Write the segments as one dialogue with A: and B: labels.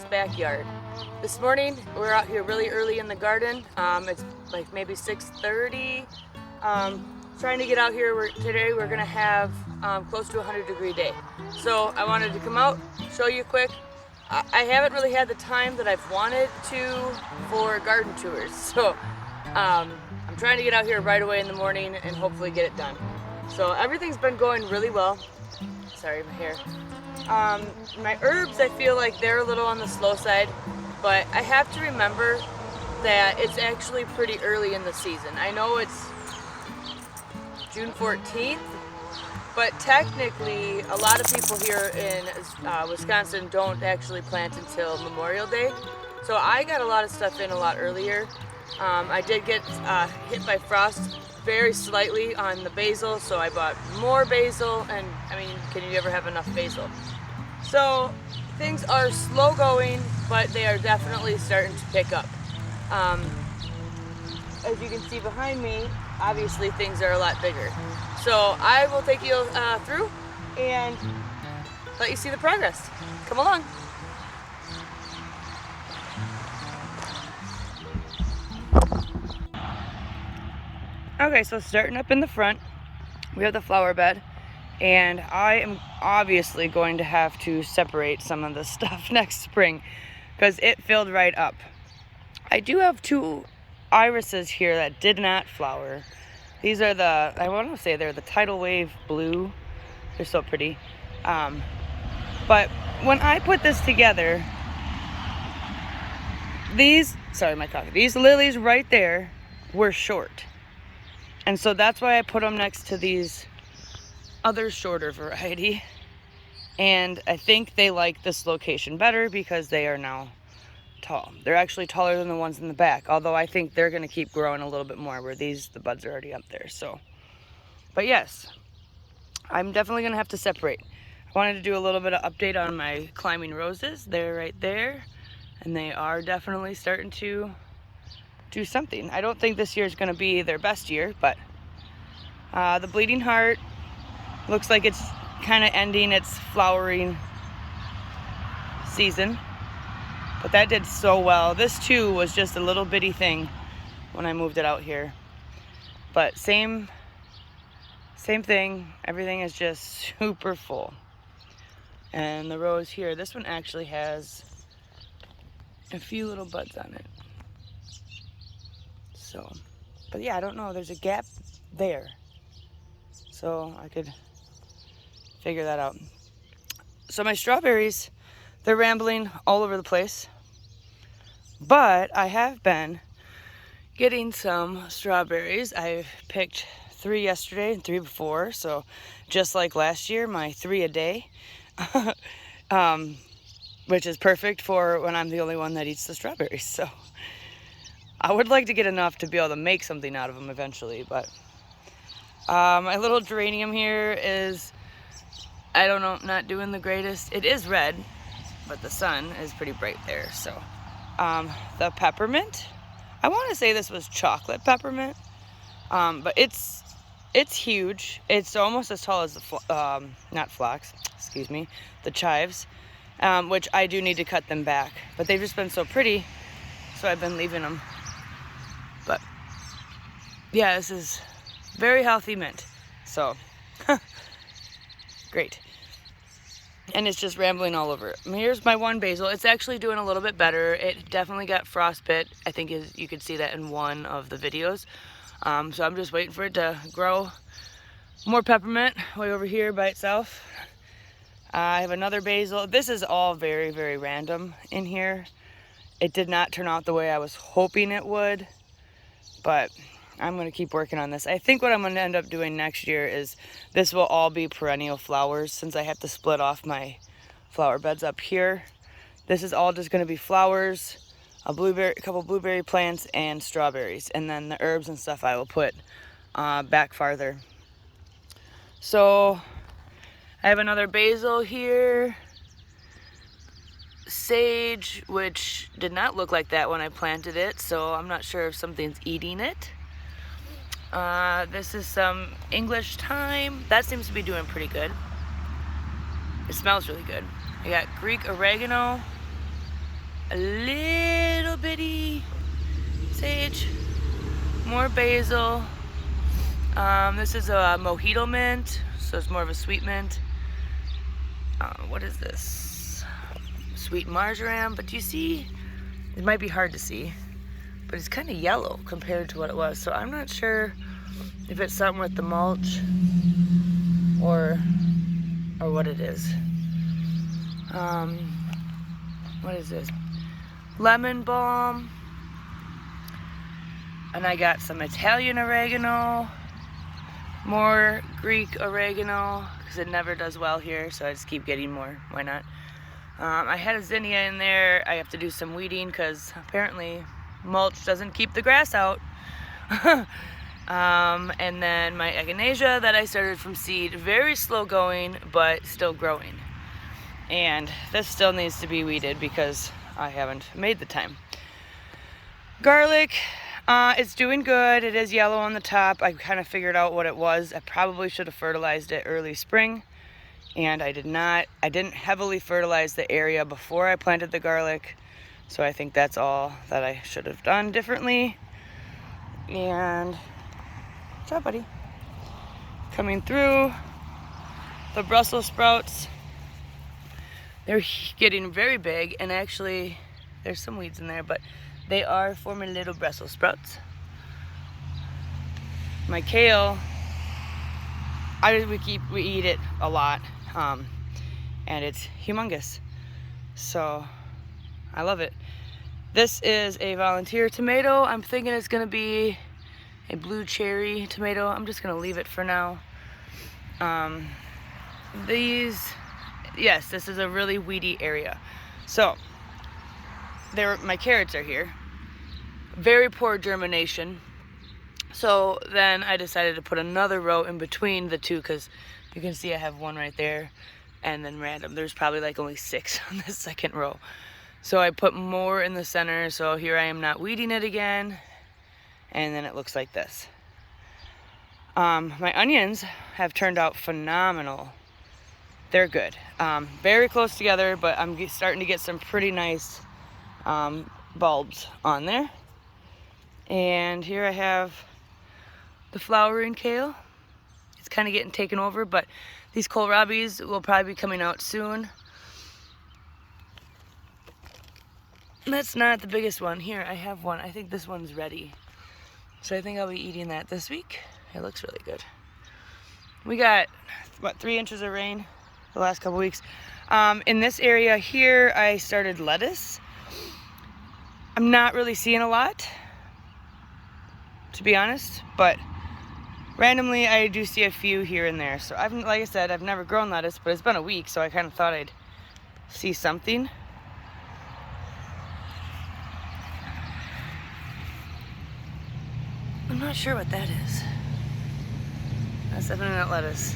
A: this backyard. This morning we're out here really early in the garden. It's like maybe 6:30. Trying to get out here. Today we're gonna have close to a 100-degree day. So I wanted to come out, show you quick. I haven't really had the time that I've wanted to for garden tours. So I'm trying to get out here right away in the morning and hopefully get it done. So everything's been going really well. Sorry, my hair. My herbs, I feel like they're a little on the slow side, but I have to remember that it's actually pretty early in the season. I know it's June 14th, but technically a lot of people here in Wisconsin don't actually plant until Memorial Day. So I got a lot of stuff in a lot earlier. I did get hit by frost very slightly on the basil, so I bought more basil, and I mean, can you ever have enough basil? So things are slow going, but they are definitely starting to pick up. As you can see behind me, obviously things are a lot bigger. So I will take you through and let you see the progress. Come along. Okay, so starting up in the front, we have the flower bed, and I am obviously going to have to separate some of the stuff next spring because it filled right up. I do have two irises here that did not flower. These are I want to say they're the Tidal Wave Blue. They're so pretty. But when I put this together, these lilies right there were short. And so that's why I put them next to these other shorter variety. And I think they like this location better because they are now tall. They're actually taller than the ones in the back, although I think they're going to keep growing a little bit more where the buds are already up there. So, but yes, I'm definitely going to have to separate. I wanted to do a little bit of update on my climbing roses. They're right there, and they are definitely starting to do something. I don't think this year is going to be their best year, but the Bleeding Heart looks like it's kind of ending its flowering season, but that did so well. This too was just a little bitty thing when I moved it out here, but same thing. Everything is just super full. And the rose here, this one actually has a few little buds on it. So, but yeah, I don't know, there's a gap there, so I could figure that out. So my strawberries, they're rambling all over the place, but I have been getting some strawberries. I've picked 3 yesterday and 3 before, so just like last year, my 3 a day, which is perfect for when I'm the only one that eats the strawberries. So I would like to get enough to be able to make something out of them eventually, but my little geranium here is, I don't know, not doing the greatest. It is red, but the sun is pretty bright there. So the peppermint, I want to say this was chocolate peppermint, but it's huge. It's almost as tall as the the chives, which I do need to cut them back, but they've just been so pretty, so I've been leaving them. But yeah, this is very healthy mint, so great. And it's just rambling all over. Here's my one basil. It's actually doing a little bit better. It definitely got frostbit. I think you could see that in one of the videos. So I'm just waiting for it to grow more peppermint way over here by itself. I have another basil. This is all very, very random in here. It did not turn out the way I was hoping it would, but I'm going to keep working on this. I think what I'm going to end up doing next year is this will all be perennial flowers, since I have to split off my flower beds up here. This is all just going to be flowers, a couple blueberry plants, and strawberries. And then the herbs and stuff I will put back farther. So I have another basil here. Sage, which did not look like that when I planted it, so I'm not sure if something's eating it. This is some English thyme. That seems to be doing pretty good. It smells really good. I got Greek oregano. a little bitty sage, more basil. This is a mojito mint, so it's more of a sweet mint. What is this? Sweet marjoram, but do you see? It might be hard to see, but it's kind of yellow compared to what it was. So I'm not sure if it's something with the mulch or what it is. What is this? Lemon balm. And I got some Italian oregano, more Greek oregano, because it never does well here, so I just keep getting more. Why not? I had a zinnia in there. I have to do some weeding because apparently mulch doesn't keep the grass out. And then my echinacea that I started from seed, very slow going, but still growing. And this still needs to be weeded because I haven't made the time. Garlic, it's doing good. It is yellow on the top. I kind of figured out what it was. I probably should have fertilized it early spring, and I did not. I didn't heavily fertilize the area before I planted the garlic, so I think that's all that I should have done differently. And what's up, buddy? Coming through the Brussels sprouts. They're getting very big, and actually there's some weeds in there, but they are forming little Brussels sprouts. My kale, we eat it a lot, and it's humongous. So I love it. This is a volunteer tomato. I'm thinking it's gonna be a blue cherry tomato. I'm just gonna leave it for now. Yes, this is a really weedy area. So my carrots are here. Very poor germination. So then I decided to put another row in between the two, because you can see I have one right there, and then random. There's probably like only 6 on the second row. So I put more in the center, so here I am not weeding it again, and then it looks like this. My onions have turned out phenomenal. They're good. Very close together, but I'm starting to get some pretty nice bulbs on there. And here I have the flowering kale. It's kind of getting taken over, but these kohlrabis will probably be coming out soon. That's not the biggest one. Here, I have one. I think this one's ready. So I think I'll be eating that this week. It looks really good. We got, what, 3 inches of rain the last couple weeks. In this area here, I started lettuce. I'm not really seeing a lot, to be honest, but randomly I do see a few here and there. So like I said, I've never grown lettuce, but it's been a week, so I kind of thought I'd see something. I'm not sure what that is. That's definitely not lettuce.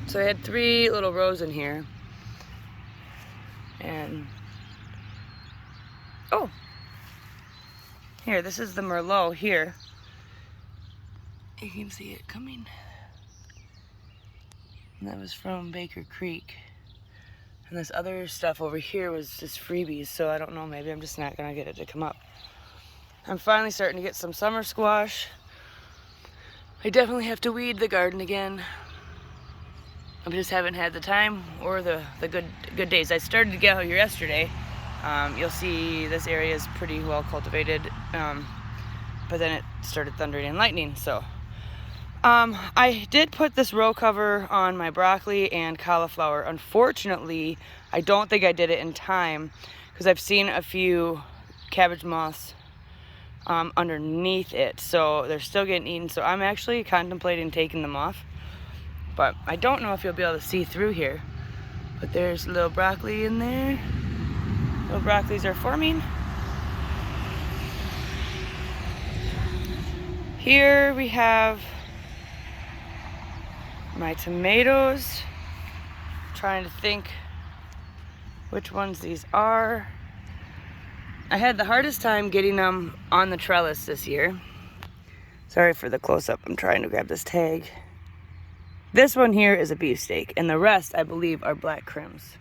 A: So I had 3 little rows in here. And, oh, here, this is the Merlot here. You can see it coming. And that was from Baker Creek. And this other stuff over here was just freebies, so I don't know, maybe I'm just not gonna get it to come up. I'm finally starting to get some summer squash. I definitely have to weed the garden again. I just haven't had the time or the good days. I started to get out here yesterday. You'll see this area is pretty well cultivated, but then it started thundering and lightning, so. I did put this row cover on my broccoli and cauliflower. Unfortunately, I don't think I did it in time because I've seen a few cabbage moths underneath it, so they're still getting eaten. So I'm actually contemplating taking them off, but I don't know if you'll be able to see through here. But there's little broccoli in there. Little broccolis are forming. Here we have my tomatoes. Trying to think which ones these are. I had the hardest time getting them on the trellis this year. Sorry for the close-up. I'm trying to grab this tag. This one here is a beefsteak, and the rest, I believe, are black crims.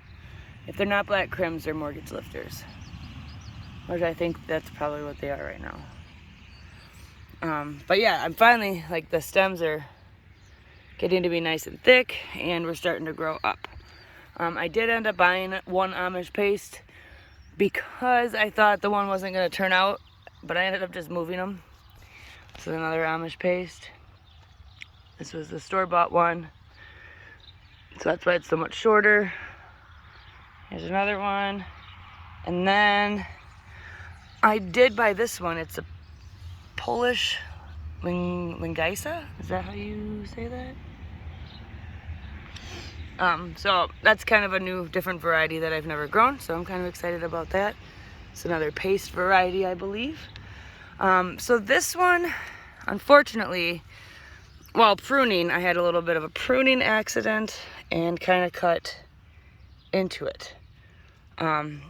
A: If they're not black crims, they're mortgage lifters, which I think that's probably what they are right now. But yeah, I'm finally, like, the stems are getting to be nice and thick, and we're starting to grow up. I did end up buying one Amish paste because I thought the one wasn't going to turn out, but I ended up just moving them. This is another Amish paste. This was the store-bought one, so that's why it's so much shorter. Here's another one. And then I did buy this one. It's a Polish Lingaisa. Is that how you say that? So that's kind of a new, different variety that I've never grown, so I'm kind of excited about that. It's another paste variety, I believe. So this one, unfortunately, while pruning, I had a little bit of a pruning accident and kind of cut into it. I'm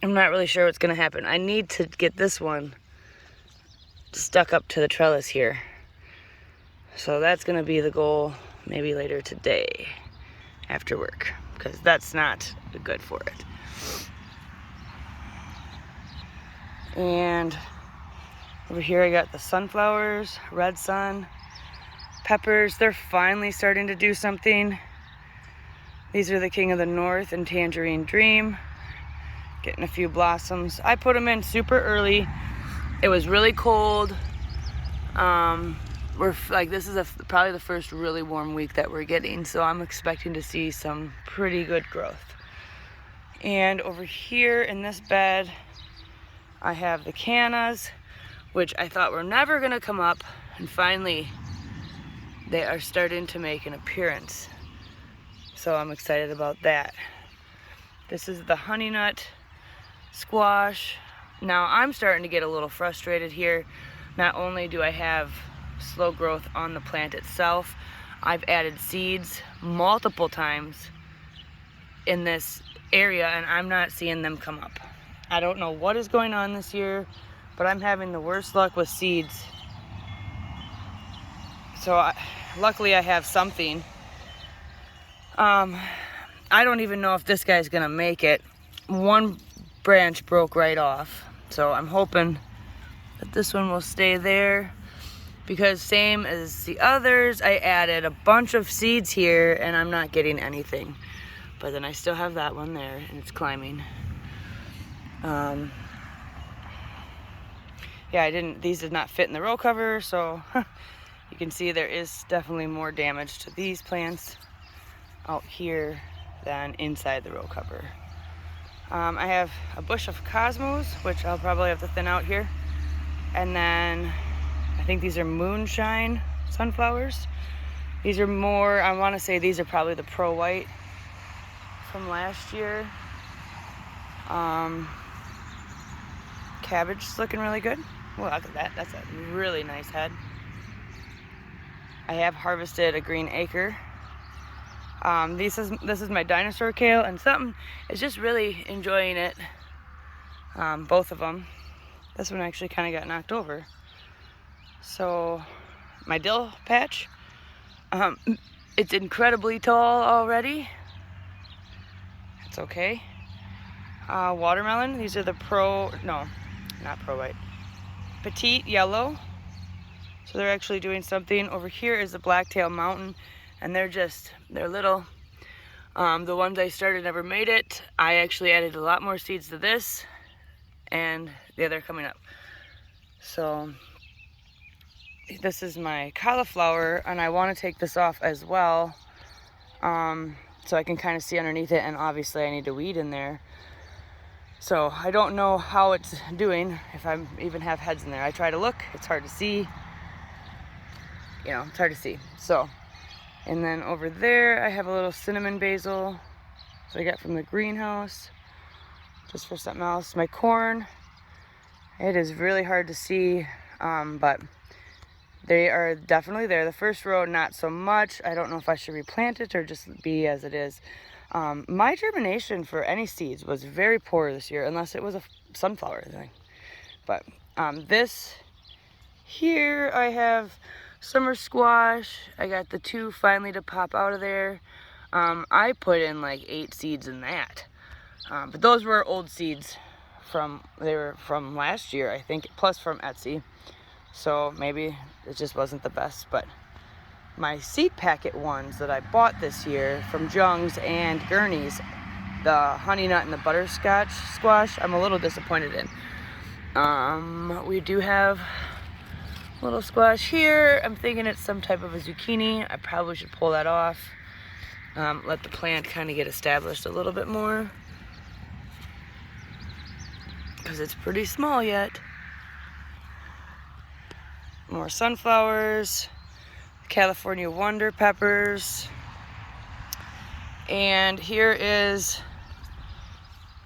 A: not really sure what's going to happen. I need to get this one stuck up to the trellis here. So that's going to be the goal, maybe later today after work, because that's not good for it. And over here I got the sunflowers, red sun, peppers. They're finally starting to do something. These are the King of the North and Tangerine Dream. Getting a few blossoms. I put them in super early. It was really cold. This is probably the first really warm week that we're getting, so I'm expecting to see some pretty good growth. And over here in this bed, I have the cannas, which I thought were never gonna come up, and finally they are starting to make an appearance. So I'm excited about that. This is the honey nut squash. Now I'm starting to get a little frustrated here. Not only do I have slow growth on the plant itself, I've added seeds multiple times in this area and I'm not seeing them come up. I don't know what is going on this year, but I'm having the worst luck with seeds. So luckily I have something. I don't even know if this guy's gonna make it. One branch broke right off, so I'm hoping that this one will stay there, because same as the others, I added a bunch of seeds here and I'm not getting anything. But then I still have that one there and it's climbing. Yeah, these did not fit in the row cover, so you can see there is definitely more damage to these plants out here than inside the row cover. I have a bush of cosmos, which I'll probably have to thin out here. And then I think these are moonshine sunflowers. These are more, I want to say these are probably the Pro White from last year. Cabbage is looking really good. Well, look at that. That's a really nice head. I have harvested a green acre. This is my dinosaur kale, and something is just really enjoying it. Both of them. This one actually kind of got knocked over. So my dill patch, it's incredibly tall already. It's okay. Watermelon, these are the not Pro White, Petite Yellow. So they're actually doing something. Over here is the Blacktail Mountain, and they're little. The ones I started never made it. I actually added a lot more seeds to this, and yeah, they're coming up. So this is my cauliflower, and I want to take this off as well, so I can kind of see underneath it, and obviously I need to weed in there. So I don't know how it's doing, if I even have heads in there. I try to look, it's hard to see. You know, it's hard to see. So, and then over there I have a little cinnamon basil, so I got from the greenhouse, just for something else. My corn, it is really hard to see, but they are definitely there. The first row, not so much. I don't know if I should replant it or just be as it is. My germination for any seeds was very poor this year, unless it was a sunflower thing. But this here, I have summer squash. I got the 2 finally to pop out of there. I put in like 8 seeds in that. But those were old seeds they were from last year, I think, plus from Etsy. So maybe it just wasn't the best, but my seed packet ones that I bought this year from Jung's and Gurney's, the honey nut and the butterscotch squash, I'm a little disappointed in. We do have a little squash here. I'm thinking it's some type of a zucchini. I probably should pull that off. Let the plant kind of get established a little bit more, because it's pretty small yet. More sunflowers, California Wonder peppers, and here is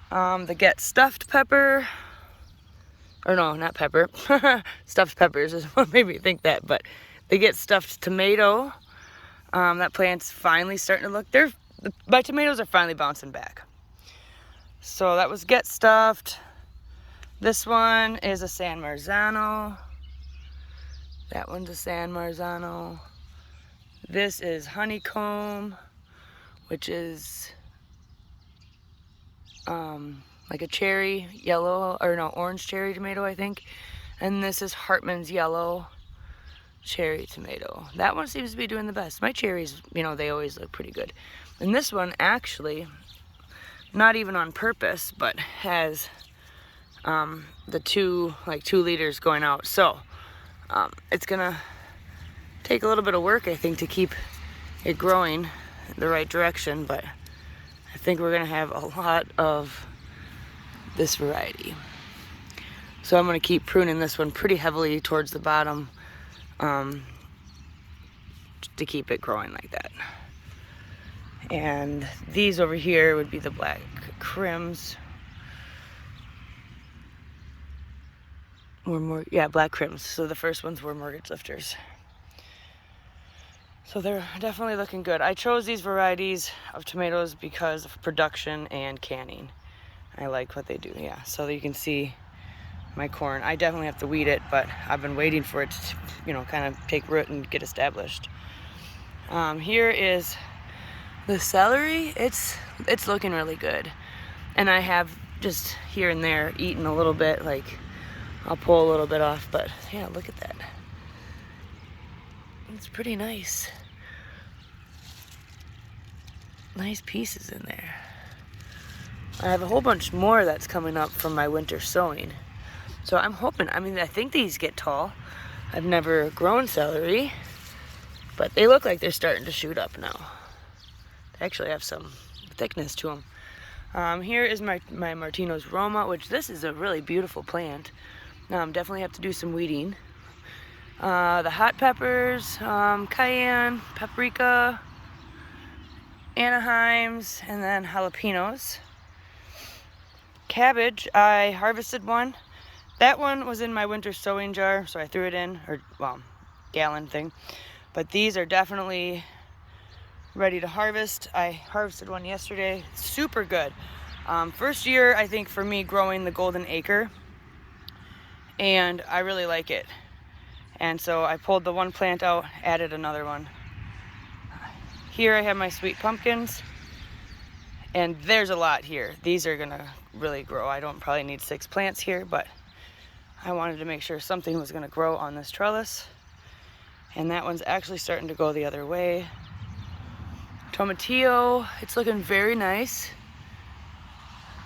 A: the Get Stuffed pepper. Or no, not pepper. Stuffed peppers is what made me think that, but the Get Stuffed tomato. That plant's finally starting to look, my tomatoes are finally bouncing back. So that was Get Stuffed. This one is a San Marzano. That one's a San Marzano. This is Honeycomb, which is like a cherry yellow, or no, orange cherry tomato, I think. And this is Hartman's Yellow cherry tomato. That one seems to be doing the best. My cherries, you know, they always look pretty good. And this one actually, not even on purpose, but has the 2 liters going out. So it's gonna take a little bit of work, I think, to keep it growing the right direction, but I think we're gonna have a lot of this variety. So I'm gonna keep pruning this one pretty heavily towards the bottom to keep it growing like that. And these over here would be the Black Crims. Black Crims. So the first ones were Mortgage Lifters. So they're definitely looking good. I chose these varieties of tomatoes because of production and canning. I like what they do, yeah. So you can see my corn. I definitely have to weed it, but I've been waiting for it to, you know, kind of take root and get established. Here is the celery. It's looking really good. And I have just here and there eaten a little bit, like I'll pull a little bit off, but yeah, look at that. It's pretty nice. Nice pieces in there. I have a whole bunch more that's coming up from my winter sowing. So I'm hoping, I think these get tall. I've never grown celery, but they look like they're starting to shoot up now. They actually have some thickness to them. Here is my Martino's Roma, which this is a really beautiful plant. Definitely have to do some weeding. The hot peppers, cayenne, paprika, Anaheims, and then jalapenos. Cabbage, I harvested one. That one was in my winter sowing jar, so I threw it in, gallon thing. But these are definitely ready to harvest. I harvested one yesterday, super good. First year, I think, for me growing the Golden Acre, and I really like it. And so I pulled the one plant out, added another one. Here I have my sweet pumpkins, and there's a lot here. These are gonna really grow. I don't probably need 6 plants here, but I wanted to make sure something was gonna grow on this trellis. And that one's actually starting to go the other way. Tomatillo, it's looking very nice.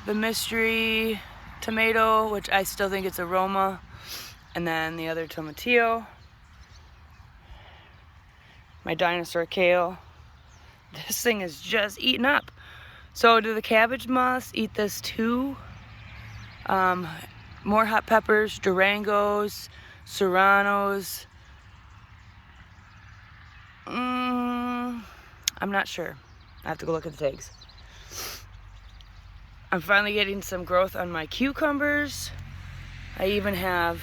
A: The mystery tomato, which I still think it's a Roma, and then the other tomatillo. My dinosaur kale. This thing is just eaten up. So do the cabbage moths eat this too? More hot peppers, Durangos, Serranos. I'm not sure. I have to go look at the tags. I'm finally getting some growth on my cucumbers. I even have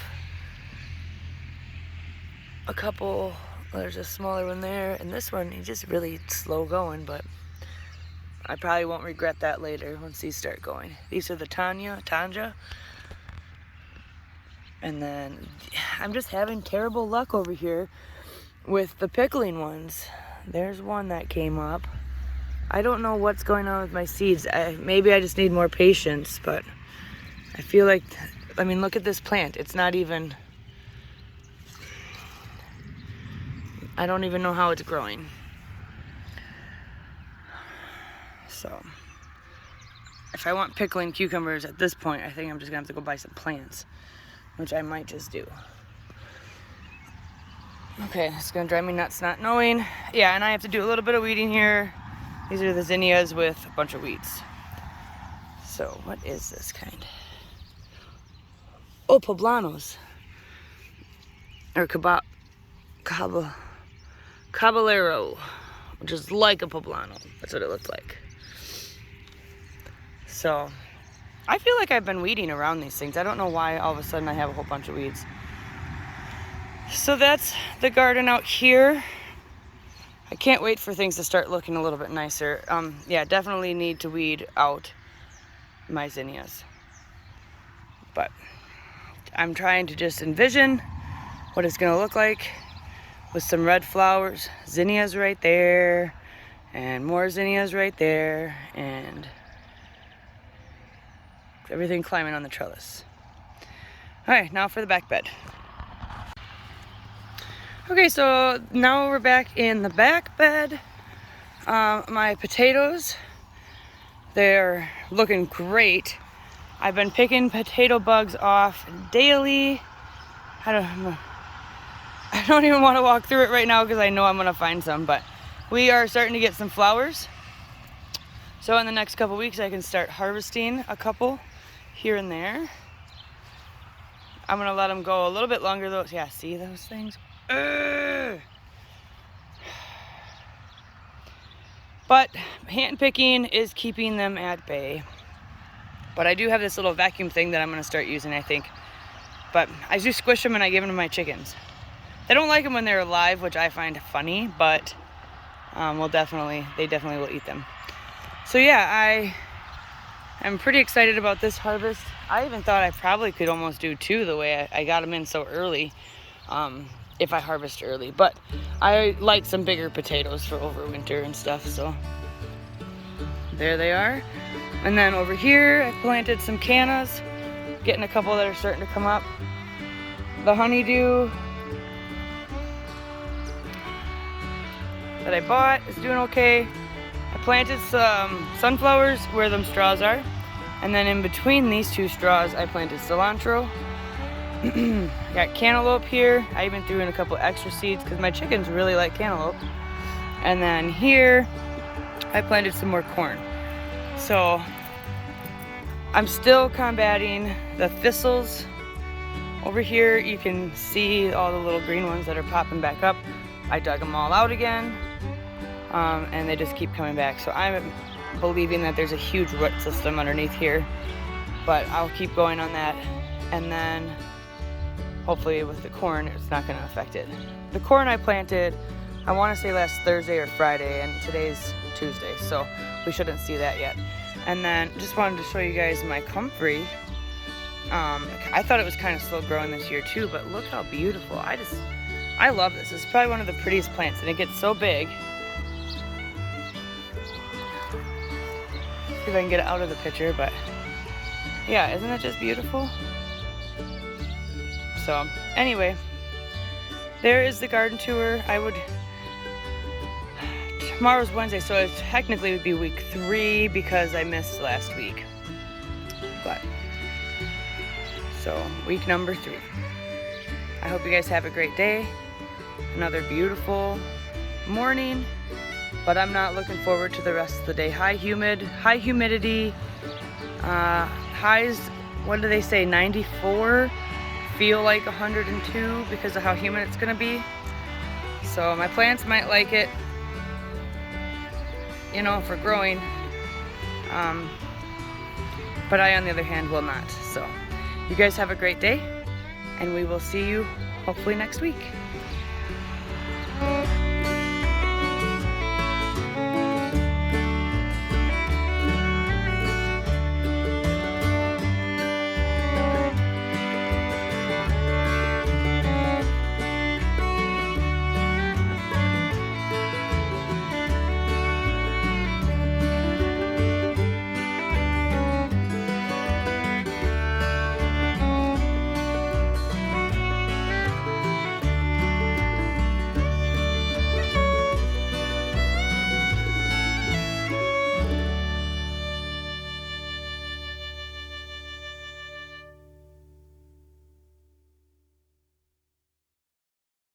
A: a couple. There's a smaller one there, and this one is just really slow going, but I probably won't regret that later once these start going. These are the Tanja. And then I'm just having terrible luck over here with the pickling ones. There's one that came up. I don't know what's going on with my seeds. Maybe I just need more patience, but I feel like, I mean, look at this plant. It's not even, I don't even know how it's growing. So, if I want pickling cucumbers at this point, I think I'm just gonna have to go buy some plants, which I might just do. Okay, it's gonna drive me nuts not knowing. Yeah, and I have to do a little bit of weeding here. These are the zinnias with a bunch of weeds. So, what is this kind? Oh, poblanos. Or caballero, which is like a poblano. That's what it looks like. So, I feel like I've been weeding around these things. I don't know why all of a sudden I have a whole bunch of weeds. So that's the garden out here. I can't wait for things to start looking a little bit nicer. Yeah, definitely need to weed out my zinnias. But I'm trying to just envision what it's gonna look like with some red flowers. Zinnias right there, and more zinnias right there, and everything climbing on the trellis. All right, now for the back bed. Okay, so now we're back in the back bed. My potatoes, they're looking great. I've been picking potato bugs off daily. I don't even want to walk through it right now because I know I'm gonna find some, but we are starting to get some flowers. So in the next couple weeks I can start harvesting a couple here and there. I'm gonna let them go a little bit longer though. Yeah, see those things? But hand picking is keeping them at bay. But I do have this little vacuum thing that I'm gonna start using, I think. But I do squish them and I give them to my chickens. They don't like them when they're alive, which I find funny, but they definitely will eat them. So yeah, I am pretty excited about this harvest. I even thought I probably could almost do 2 the way I got them in so early, if I harvest early. But I like some bigger potatoes for overwinter and stuff, so there they are. And then over here, I planted some cannas, getting a couple that are starting to come up. The honeydew that I bought is doing okay. I planted some sunflowers where them straws are. And then in between these 2 straws, I planted cilantro. Got cantaloupe here. I even threw in a couple extra seeds because my chickens really like cantaloupe. And then here, I planted some more corn. So I'm still combating the thistles. Over here, you can see all the little green ones that are popping back up. I dug them all out again, and they just keep coming back. So I'm believing that there's a huge root system underneath here, but I'll keep going on that. And then hopefully with the corn, it's not gonna affect it. The corn I planted, I wanna say last Thursday or Friday, and today's Tuesday, so we shouldn't see that yet. And then just wanted to show you guys my comfrey. I thought it was kind of slow growing this year too, but look how beautiful. I love this. It's probably one of the prettiest plants, and it gets so big. See if I can get it out of the picture, but yeah, isn't it just beautiful? So anyway, there is the garden tour. Tomorrow's Wednesday, so it technically would be week 3 because I missed last week. But, so week number 3. I hope you guys have a great day. Another beautiful morning, but I'm not looking forward to the rest of the day. High humidity, highs, what do they say, 94? Feel like 102 because of how humid it's gonna be. So my plants might like it, you know, for growing, but I on the other hand will not. So you guys have a great day, and we will see you hopefully next week.